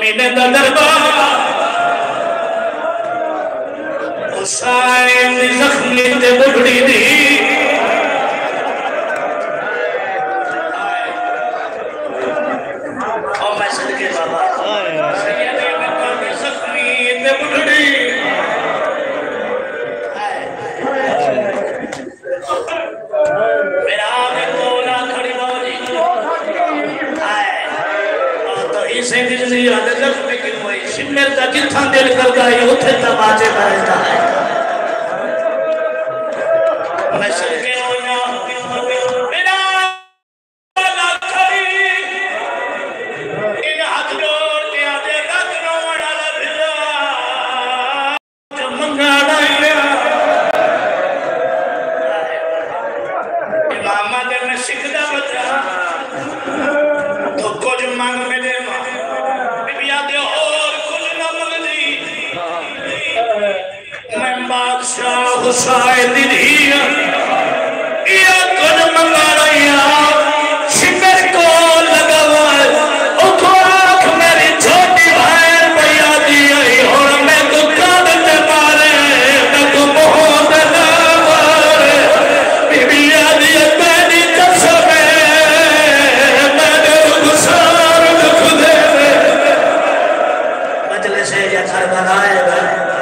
کمینے دا دربار حسین دی زخمی تے بڑھڑی دی او میں صدقے بابا سیدے مکہ دی زخمی تے بڑھڑی میرا آگے مولا کھڑی مولی سے جزیرہ دے زخمی کی ہوئی شمیر تا جتھاں دل کر گئی اتھے تا باجے بہتا ہے میں صدقے ہونا میرا مولا کھڑی ان ہاتھ جوڑ کے آدھے رکھ روڑا لبھلا جو منگاڑا ہیا امامہ دے میں سکھدہ بچا تو کچھ مانگ میں دے بادشاہ حسین دی دھیا یا کن منگا رہیا شکر کو لگا وائے او کو آنکھ میری چھوٹی بھائر بیا دیئی اور میں کو قابل مارے میں کو محمد نامارے بی بی آدھی اپنی قسم ہے میں نے گسار دکھ دے مجلس یا گھر بنائے گئے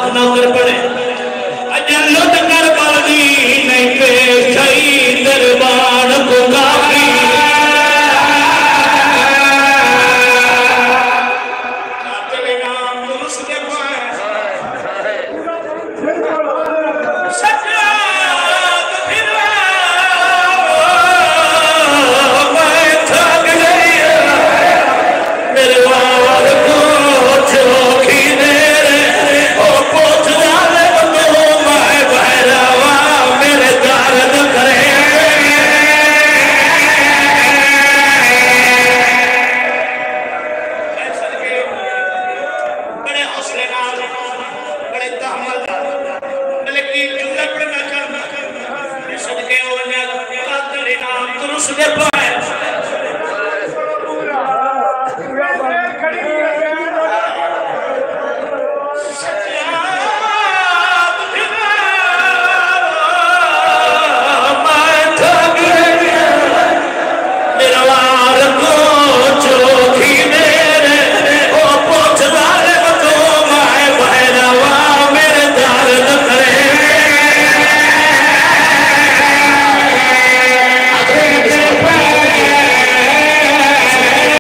نہ کر پڑے